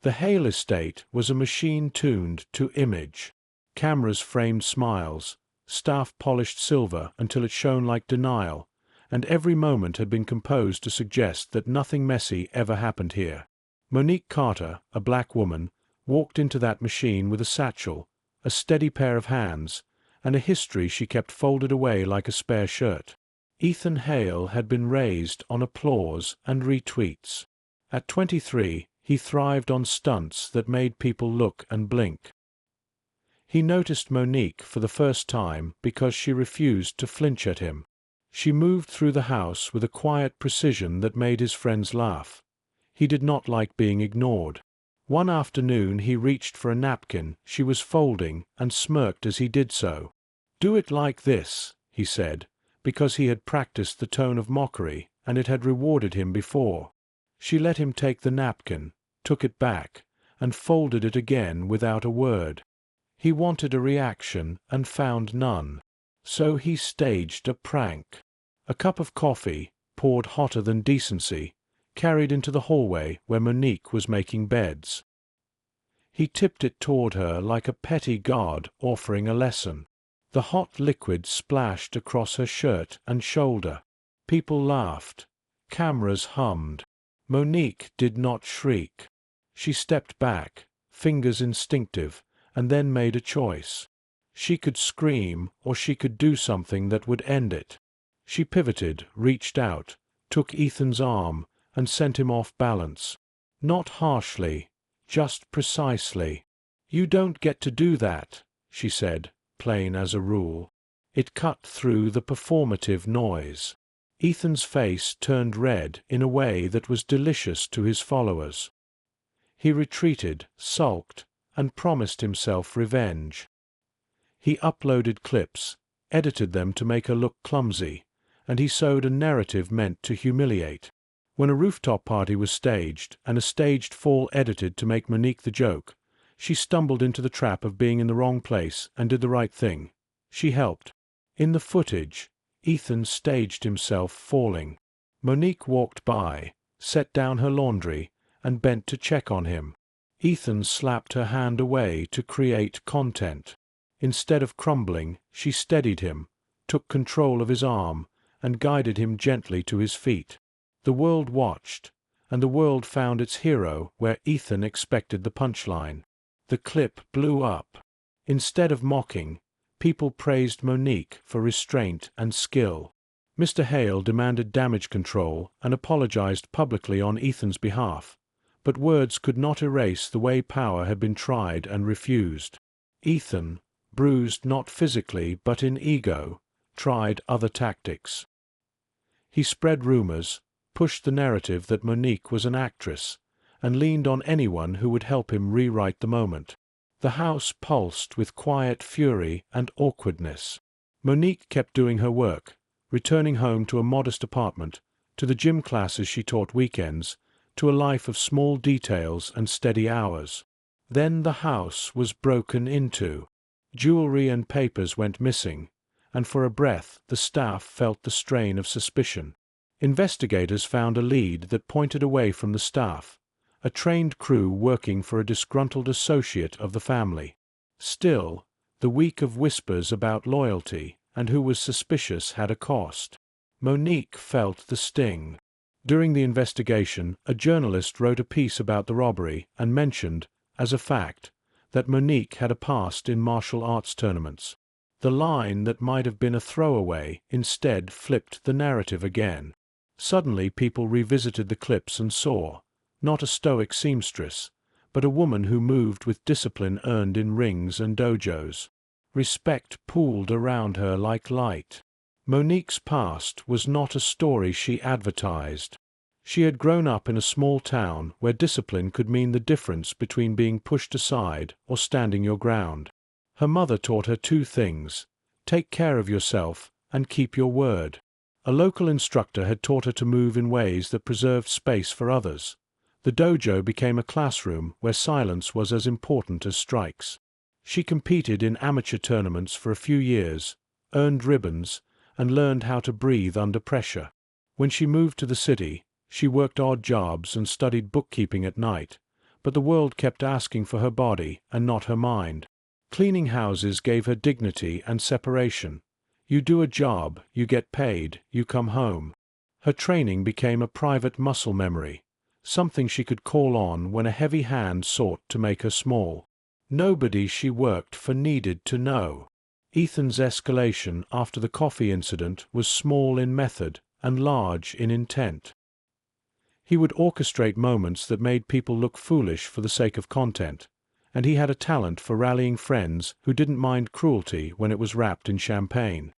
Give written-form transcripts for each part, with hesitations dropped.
The Hale estate was a machine tuned to image. Cameras framed smiles, staff polished silver until it shone like denial, and every moment had been composed to suggest that nothing messy ever happened here. Monique Carter, a black woman, walked into that machine with a satchel, a steady pair of hands, and a history she kept folded away like a spare shirt. Ethan Hale had been raised on applause and retweets. At 23, he thrived on stunts that made people look and blink. He noticed Monique for the first time because she refused to flinch at him. She moved through the house with a quiet precision that made his friends laugh. He did not like being ignored. One afternoon he reached for a napkin she was folding and smirked as he did so. "Do it like this," he said, because he had practiced the tone of mockery and it had rewarded him before. She let him take the napkin, took it back, and folded it again without a word. He wanted a reaction and found none. So he staged a prank. A cup of coffee, poured hotter than decency, carried into the hallway where Monique was making beds. He tipped it toward her like a petty god offering a lesson. The hot liquid splashed across her shirt and shoulder. People laughed. Cameras hummed. Monique did not shriek. She stepped back, fingers instinctive, and then made a choice. She could scream, or she could do something that would end it. She pivoted, reached out, took Ethan's arm, and sent him off balance. Not harshly, just precisely. "You don't get to do that," she said, plain as a rule. It cut through the performative noise. Ethan's face turned red in a way that was delicious to his followers. He retreated, sulked, and promised himself revenge. He uploaded clips, edited them to make her look clumsy, and he sewed a narrative meant to humiliate. When a rooftop party was staged, and a staged fall edited to make Monique the joke, she stumbled into the trap of being in the wrong place and did the right thing. She helped. In the footage, Ethan staged himself falling. Monique walked by, set down her laundry, and bent to check on him. Ethan slapped her hand away to create content. Instead of crumbling, she steadied him, took control of his arm, and guided him gently to his feet. The world watched, and the world found its hero where Ethan expected the punchline. The clip blew up. Instead of mocking, people praised Monique for restraint and skill. Mr. Hale demanded damage control and apologized publicly on Ethan's behalf, but words could not erase the way power had been tried and refused. Ethan, bruised not physically but in ego, tried other tactics. He spread rumors, pushed the narrative that Monique was an actress, and leaned on anyone who would help him rewrite the moment. The house pulsed with quiet fury and awkwardness. Monique kept doing her work, returning home to a modest apartment, to the gym classes she taught weekends, to a life of small details and steady hours. Then the house was broken into. Jewelry and papers went missing, and for a breath the staff felt the strain of suspicion. Investigators found a lead that pointed away from the staff, a trained crew working for a disgruntled associate of the family. Still, the week of whispers about loyalty and who was suspicious had a cost. Monique felt the sting. During the investigation, a journalist wrote a piece about the robbery and mentioned, as a fact, that Monique had a past in martial arts tournaments. The line that might have been a throwaway instead flipped the narrative again. Suddenly people revisited the clips and saw, not a stoic seamstress, but a woman who moved with discipline earned in rings and dojos. Respect pooled around her like light. Monique's past was not a story she advertised. She had grown up in a small town where discipline could mean the difference between being pushed aside or standing your ground. Her mother taught her two things: take care of yourself and keep your word. A local instructor had taught her to move in ways that preserved space for others. The dojo became a classroom where silence was as important as strikes. She competed in amateur tournaments for a few years, earned ribbons, and learned how to breathe under pressure. When she moved to the city, she worked odd jobs and studied bookkeeping at night, but the world kept asking for her body and not her mind. Cleaning houses gave her dignity and separation. You do a job, you get paid, you come home. Her training became a private muscle memory, something she could call on when a heavy hand sought to make her small. Nobody she worked for needed to know. Ethan's escalation after the coffee incident was small in method and large in intent. He would orchestrate moments that made people look foolish for the sake of content, and he had a talent for rallying friends who didn't mind cruelty when it was wrapped in champagne.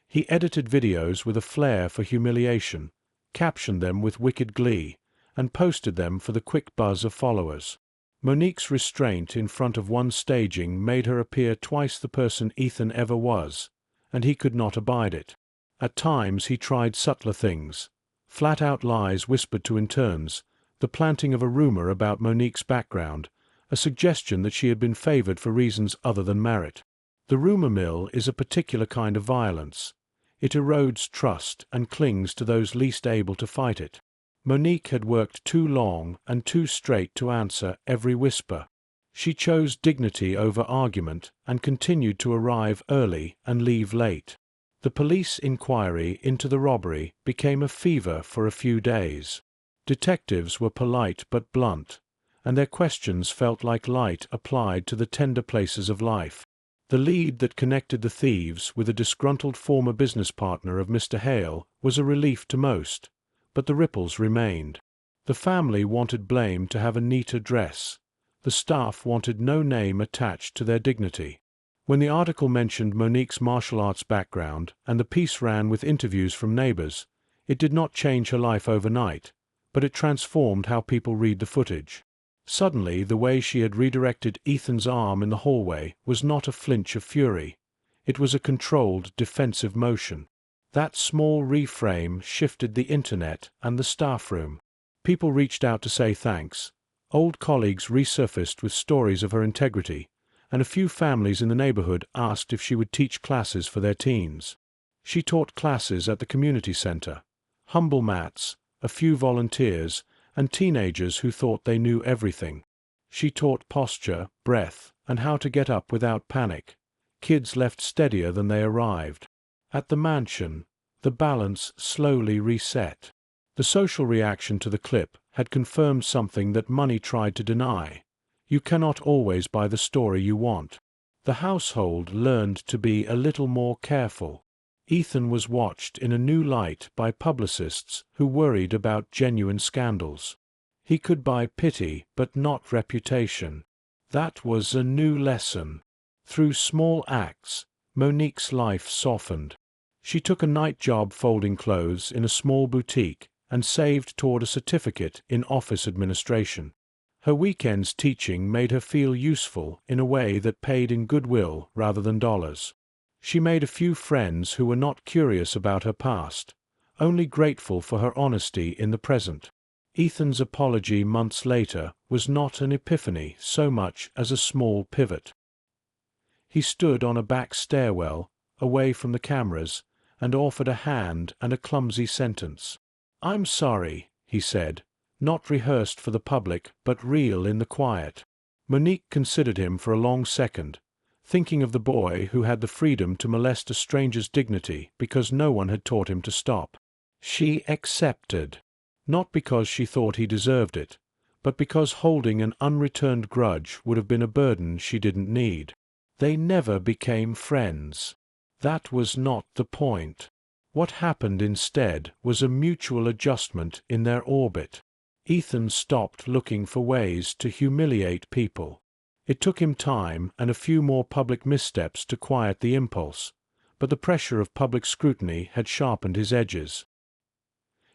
He edited videos with a flair for humiliation, captioned them with wicked glee, and posted them for the quick buzz of followers. Monique's restraint in front of one staging made her appear twice the person Ethan ever was, and he could not abide it. At times he tried subtler things, flat-out lies whispered to interns, the planting of a rumor about Monique's background, a suggestion that she had been favored for reasons other than merit. The rumor mill is a particular kind of violence. It erodes trust and clings to those least able to fight it. Monique had worked too long and too straight to answer every whisper. She chose dignity over argument and continued to arrive early and leave late. The police inquiry into the robbery became a fever for a few days. Detectives were polite but blunt, and their questions felt like light applied to the tender places of life. The lead that connected the thieves with a disgruntled former business partner of Mr. Hale was a relief to most, but the ripples remained. The family wanted blame to have a neat address. The staff wanted no name attached to their dignity. When the article mentioned Monique's martial arts background and the piece ran with interviews from neighbors, it did not change her life overnight, but it transformed how people read the footage. Suddenly, the way she had redirected Ethan's arm in the hallway was not a flinch of fury. It was a controlled, defensive motion. That small reframe shifted the internet and the staff room. People reached out to say thanks. Old colleagues resurfaced with stories of her integrity, and a few families in the neighborhood asked if she would teach classes for their teens. She taught classes at the community center. Humble mats, a few volunteers, and teenagers who thought they knew everything. She taught posture, breath, and how to get up without panic. Kids left steadier than they arrived. At the mansion, the balance slowly reset. The social reaction to the clip had confirmed something that money tried to deny. You cannot always buy the story you want. The household learned to be a little more careful. Ethan was watched in a new light by publicists who worried about genuine scandals. He could buy pity but not reputation. That was a new lesson. Through small acts, Monique's life softened. She took a night job folding clothes in a small boutique and saved toward a certificate in office administration. Her weekends teaching made her feel useful in a way that paid in goodwill rather than dollars. She made a few friends who were not curious about her past, only grateful for her honesty in the present. Ethan's apology months later was not an epiphany so much as a small pivot. He stood on a back stairwell, away from the cameras, and offered a hand and a clumsy sentence. "I'm sorry," he said, not rehearsed for the public but real in the quiet. Monique considered him for a long second, thinking of the boy who had the freedom to molest a stranger's dignity because no one had taught him to stop. She accepted, not because she thought he deserved it, but because holding an unreturned grudge would have been a burden she didn't need. They never became friends. That was not the point. What happened instead was a mutual adjustment in their orbit. Ethan stopped looking for ways to humiliate people. It took him time and a few more public missteps to quiet the impulse, but the pressure of public scrutiny had sharpened his edges.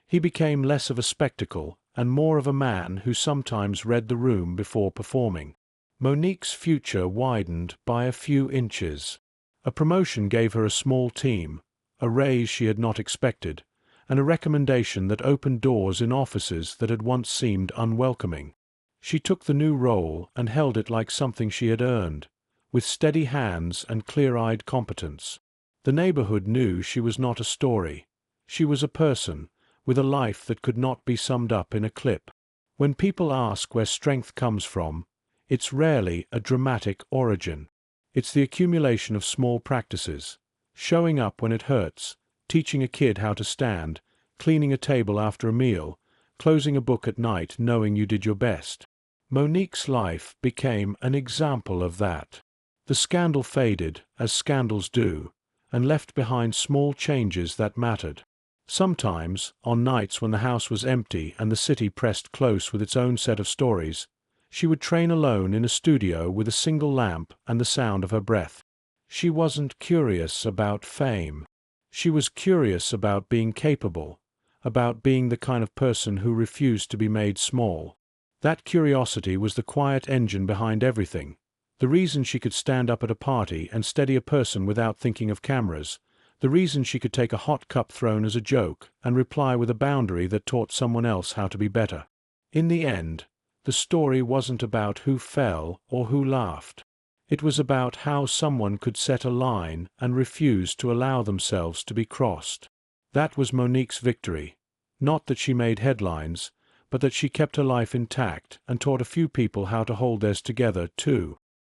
He became less of a spectacle and more of a man who sometimes read the room before performing. Monique's future widened by a few inches. A promotion gave her a small team, a raise she had not expected, and a recommendation that opened doors in offices that had once seemed unwelcoming. She took the new role and held it like something she had earned, with steady hands and clear-eyed competence. The neighborhood knew she was not a story. She was a person, with a life that could not be summed up in a clip. When people ask where strength comes from, it's rarely a dramatic origin. It's the accumulation of small practices. Showing up when it hurts, teaching a kid how to stand, cleaning a table after a meal, closing a book at night knowing you did your best. Monique's life became an example of that. The scandal faded, as scandals do, and left behind small changes that mattered. Sometimes, on nights when the house was empty and the city pressed close with its own set of stories, she would train alone in a studio with a single lamp and the sound of her breath. She wasn't curious about fame. She was curious about being capable, about being the kind of person who refused to be made small. That curiosity was the quiet engine behind everything. The reason she could stand up at a party and steady a person without thinking of cameras. The reason she could take a hot cup thrown as a joke and reply with a boundary that taught someone else how to be better. In the end, the story wasn't about who fell or who laughed. It was about how someone could set a line and refuse to allow themselves to be crossed. That was Monique's victory. Not that she made headlines, but that she kept her life intact and taught a few people how to hold theirs together, too.